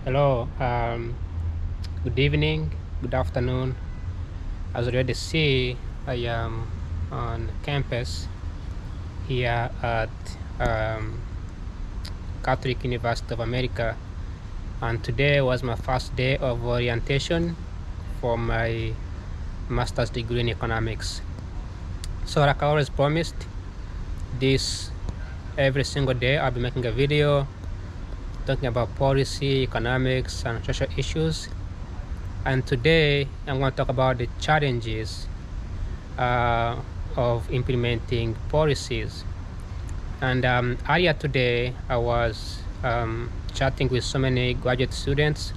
Hello, good evening, good afternoon. As you already see, I am on campus here at um, Catholic University of America, and today was my first day of orientation for my master's degree in economics. So, like I always promised, this every single day I'll be making a video talking about policy, economics, and social issues. And today I'm going to talk about the challenges of implementing policies. And earlier today, I was chatting with so many graduate students,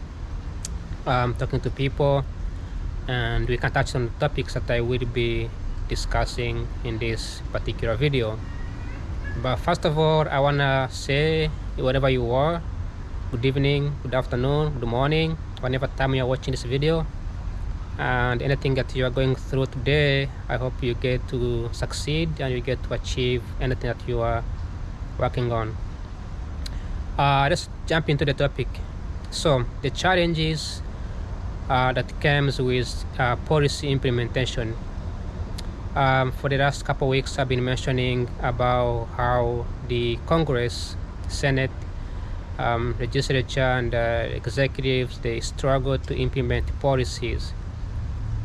talking to people, and we can touch on topics that I will be discussing in this particular video. But first of all, I want to say, wherever you are, good evening, good afternoon, good morning, whenever time you're watching this video, and anything that you are going through today, I hope you get to succeed and you get to achieve anything that you are working on. Let's jump into the topic. So the challenges that comes with policy implementation. For the last couple of weeks, I've been mentioning about how the Congress, Senate, legislature, and executives, they struggle to implement policies.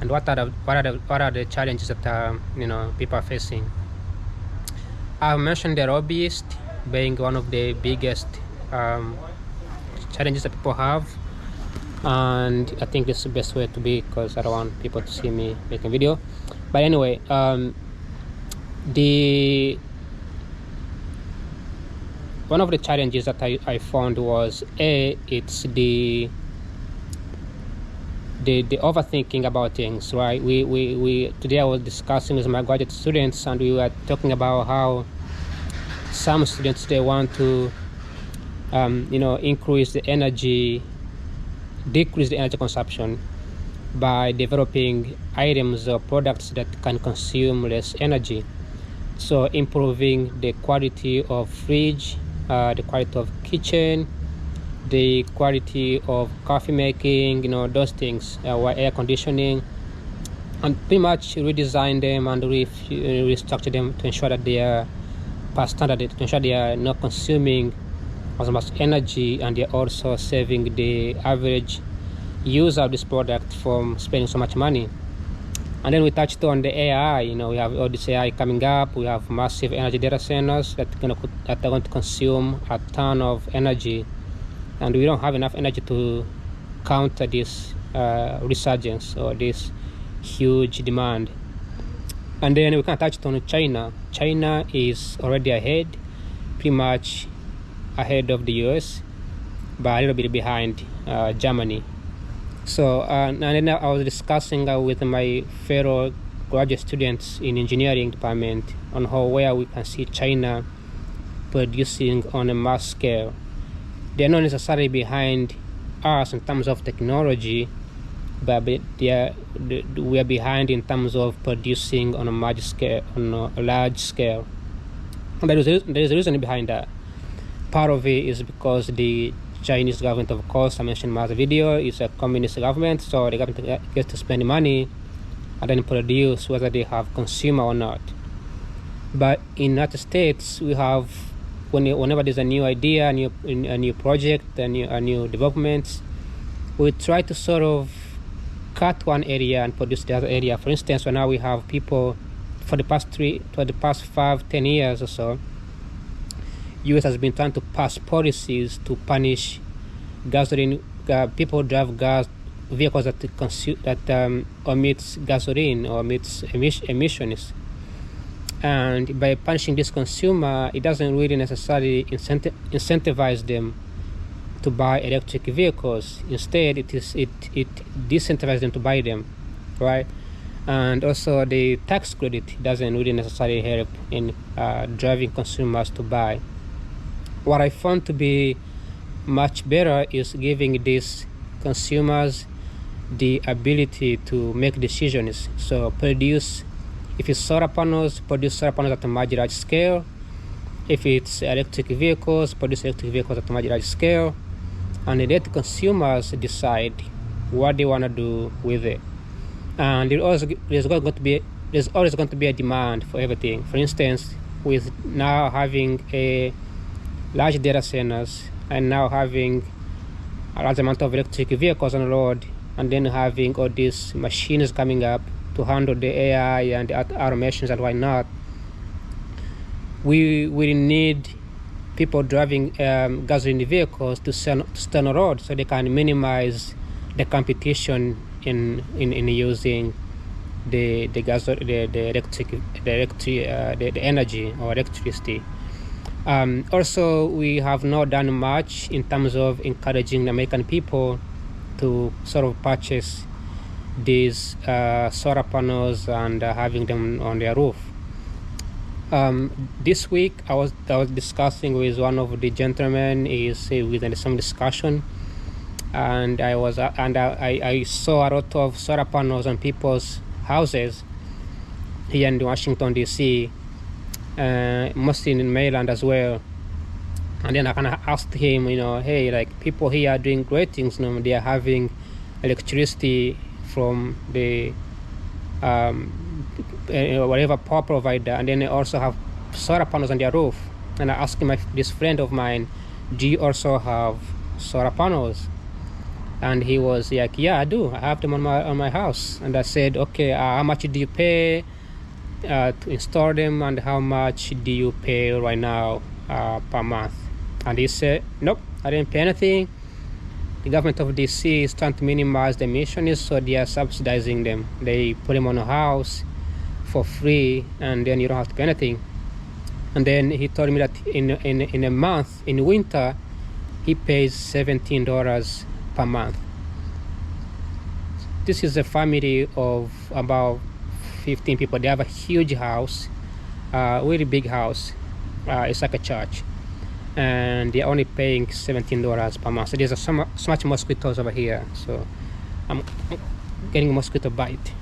And what are the challenges that people are facing? I mentioned the lobbyist being one of the biggest challenges that people have, and I think this is the best way to be because I don't want people to see me making video. But anyway, the one of the challenges that I found was it's the overthinking about things, right? We today I was discussing with my graduate students, and we were talking about how some students, they want to decrease the energy consumption by developing items or products that can consume less energy. So improving the quality of fridge, the quality of kitchen, the quality of coffee making, those things, or air conditioning, and pretty much redesign them and restructure them to ensure that they are per standard, to ensure they are not consuming as much energy, and they're also saving the average user of this product from spending so much money. And then we touched on the AI. We have all this AI coming up. We have massive energy data centers that are going to consume a ton of energy, and we don't have enough energy to counter this resurgence or this huge demand. And then we can touch on China. China is already ahead, pretty much ahead of the US, but a little bit behind Germany. So and then I was discussing with my fellow graduate students in engineering department on where we can see China producing on a mass scale. They're not necessarily behind us in terms of technology, but we are behind in terms of producing on a large scale. And there is a reason behind that. Part of it is because the Chinese government, of course, I mentioned in my other video, is a communist government, so the government gets to spend money and then produce whether they have consumer or not. But in the United States, we have, whenever there's a new idea, a new project, a new development, we try to sort of cut one area and produce the other area. For instance, right now we have people for the past 5-10 years or so, US has been trying to pass policies to punish gasoline. People drive vehicles that emits gasoline or emits emissions, and by punishing this consumer, it doesn't really necessarily incentivize them to buy electric vehicles. Instead, it disincentivizes them to buy them, right? And also the tax credit doesn't really necessarily help in driving consumers to buy. What I found to be much better is giving these consumers the ability to make decisions. So if it's solar panels, produce solar panels at a much large scale. If it's electric vehicles, produce electric vehicles at a much large scale. and let consumers decide what they want to do with it. And there's always going to be a demand for everything. For instance, with now having a large data centers and now having a large amount of electric vehicles on the road, and then having all these machines coming up to handle the AI and the automations and whatnot, we will need people driving gasoline vehicles to stay on the road so they can minimize the competition in using the energy or electricity. Also, we have not done much in terms of encouraging the American people to sort of purchase these solar panels and having them on their roof. This week, I was discussing with one of the gentlemen. Is within some discussion, and I saw a lot of solar panels on people's houses here in Washington D.C., mostly in Maryland as well. And then I kind of asked him, hey, like, people here are doing great things. They are having electricity from the whatever power provider, and then they also have solar panels on their roof. And I asked him, this friend of mine, do you also have solar panels? And he was like, yeah, I do. I have them on my house. And I said, okay, how much do you pay to install them, and how much do you pay right now per month? And he said, nope, I didn't pay anything. The government of DC is trying to minimize the emissions, so they are subsidizing them. They put them on a house for free, and then you don't have to pay anything. And then he told me that in a month, in winter, he pays $17 per month. This is a family of about 15 people. They have a huge house, really big house. It's like a church, and they're only paying $17 per month. So there's so much mosquitoes over here, so I'm getting a mosquito bite.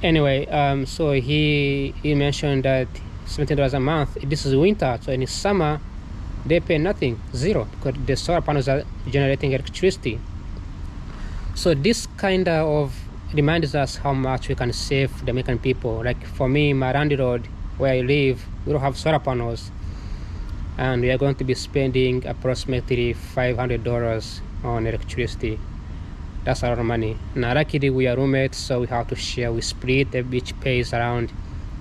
Anyway, so he mentioned that $17 a month. This is winter, so in the summer they pay nothing, zero, because the solar panels are generating electricity. So this kind of reminds us how much we can save the American people. Like for me, my Randy Road, where I live, we don't have solar panels, and we are going to be spending approximately $500 on electricity. That's a lot of money. Now, luckily we are roommates, so we have to share. We split. Each pays around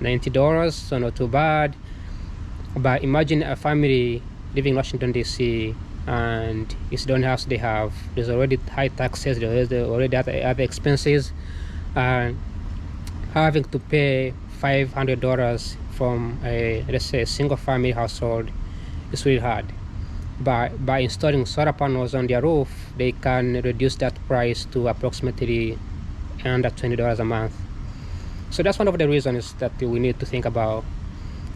$90, so not too bad. But imagine a family living in Washington D.C. and it's the only house they have. There's already high taxes. There's already other expenses. Having to pay $500 from let's say a single family household is really hard. By installing solar panels on their roof, they can reduce that price to approximately under $20 a month. So that's one of the reasons that we need to think about.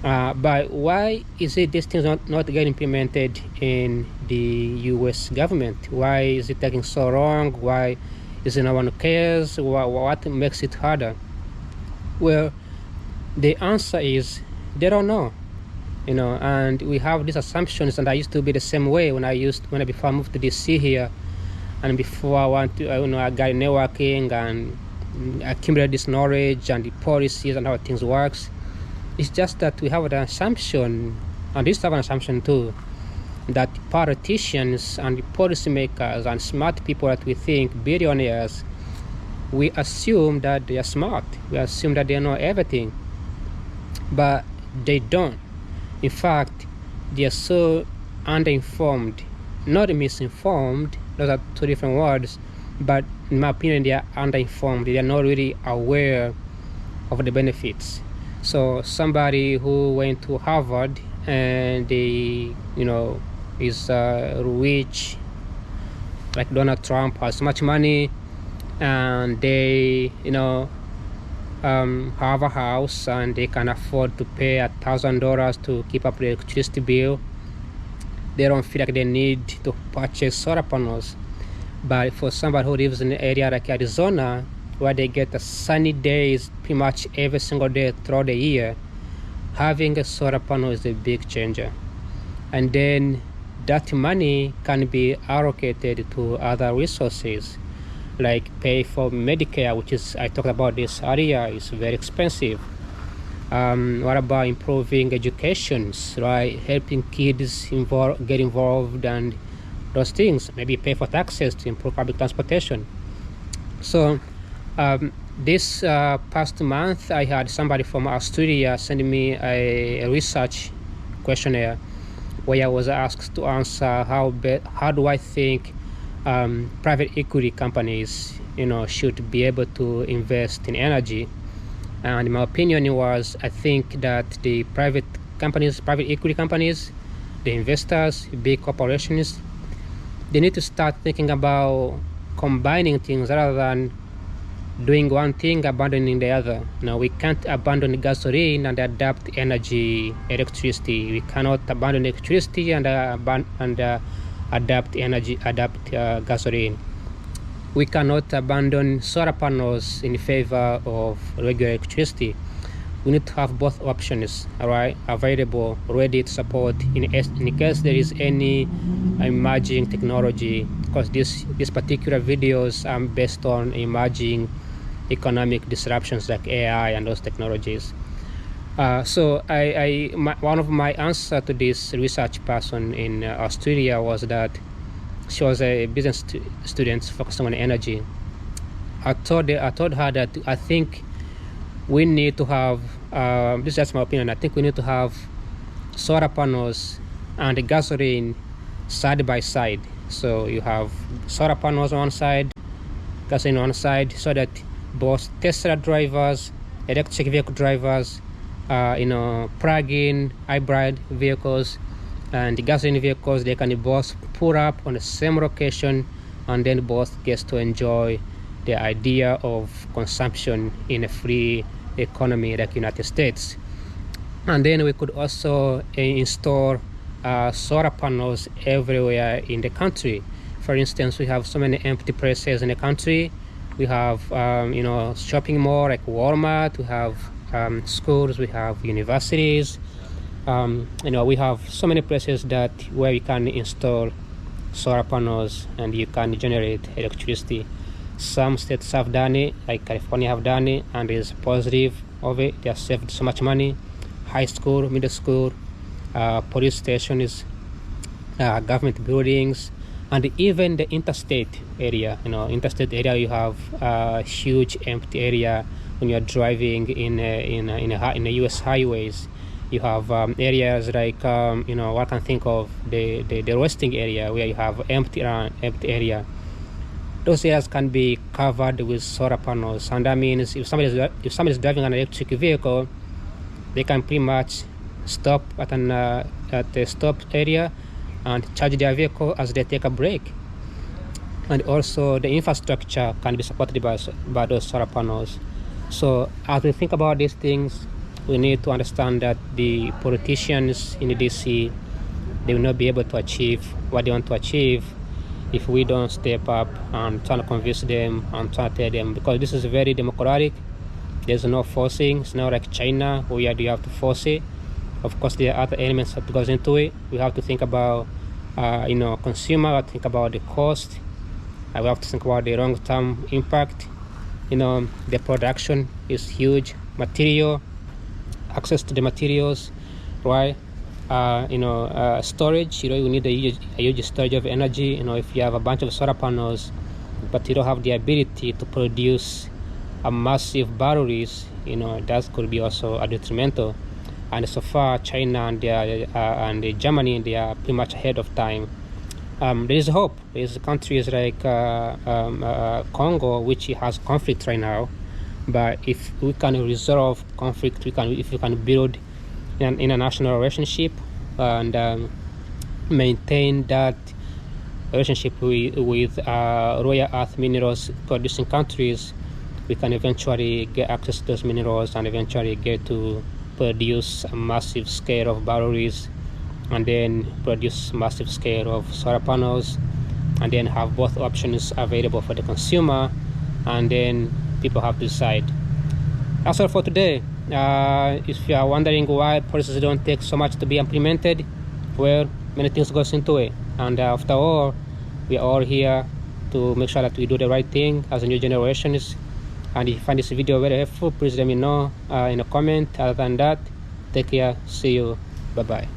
But why is it these things not getting implemented in the U.S. government? Why is it taking so long? Why is it no one who cares? What makes it harder? Well, the answer is they don't know. And we have these assumptions, and I used to be the same way before I moved to DC here, and before I got networking and accumulated this knowledge and the policies and how things works. It's just that we have an assumption, and this have an assumption too, that politicians and the policymakers and smart people that we think billionaires, we assume that they are smart. We assume that they know everything, but they don't. In fact, they are so underinformed, not misinformed. Those are two different words, but in my opinion, they are underinformed. They are not really aware of the benefits. So somebody who went to Harvard and they, is rich, like Donald Trump, has much money, and they, have a house and they can afford to pay $1,000 to keep up the electricity bill. They don't feel like they need to purchase solar panels. But for somebody who lives in an area like Arizona, where they get the sunny days pretty much every single day throughout the year, having a solar panel is a big changer. And then that money can be allocated to other resources, like pay for Medicare, which is, I talked about this earlier, is very expensive. What about improving educations, right? Helping kids get involved and those things. Maybe pay for taxes to improve public transportation. So this past month, I had somebody from Australia sending me a research questionnaire where I was asked to answer how do I think private equity companies, should be able to invest in energy. And my opinion was, I think that the private equity companies, the investors, big corporations, they need to start thinking about combining things rather than doing one thing, abandoning the other. We can't abandon gasoline and adapt electricity. We cannot abandon electricity and adapt gasoline. We cannot abandon solar panels in favor of regular electricity. We need to have both options, available, ready to support in case there is any emerging technology, because these particular videos are based on emerging economic disruptions like AI and those technologies. So one of my answer to this research person in Australia was that she was a business student focusing on energy. I told her that I think we need to have, this is just my opinion, I think we need to have solar panels and gasoline side by side. So you have solar panels on one side, gasoline on one side, so that both Tesla drivers, electric vehicle drivers, plug-in hybrid vehicles, and the gasoline vehicles, they can both pull up on the same location, and then both get to enjoy the idea of consumption in a free economy like United States. And then we could also install solar panels everywhere in the country. For instance, we have so many empty places in the country. We have shopping mall like Walmart, we have schools, we have universities. We have so many places where you can install solar panels and you can generate electricity. Some states have done it, like California have done it, and is positive of it. They have saved so much money. High school, middle school, police stations, government buildings, and even the interstate area. You have a huge empty area when you're driving in the U.S. highways. You have areas like what I can think of, the resting area where you have empty area. Those areas can be covered with solar panels, and that means if somebody is driving an electric vehicle, they can pretty much stop at the stop area and charge their vehicle as they take a break. And also the infrastructure can be supported by those solar panels. So as we think about these things, we need to understand that the politicians in the DC, they will not be able to achieve what they want to achieve if we don't step up and try to convince them and try to tell them, because this is very democratic. There's no forcing. It's not like China where you have to force it. Of course, there are other elements that goes into it. We have to think about consumer. We have to think about the cost. We have to think about the long-term impact. The production is huge. Material, access to the materials, right? Storage. You need a huge storage of energy. If you have a bunch of solar panels, but you don't have the ability to produce a massive batteries, that could be also a detrimental. And so far, China and Germany, they are pretty much ahead of time. There is hope. There is countries like Congo, which has conflict right now. But if we can resolve conflict, if we can build an international relationship and maintain that relationship with rare earth minerals producing countries, we can eventually get access to those minerals and eventually get to produce a massive scale of batteries, and then produce massive scale of solar panels, and then have both options available for the consumer, and then people have to decide. That's all for today. If you are wondering why policies don't take so much to be implemented, well, many things goes into it. And after all, we are all here to make sure that we do the right thing as a new generations. And if you find this video very helpful, please let me know in a comment. Other than that, take care. See you. Bye-bye.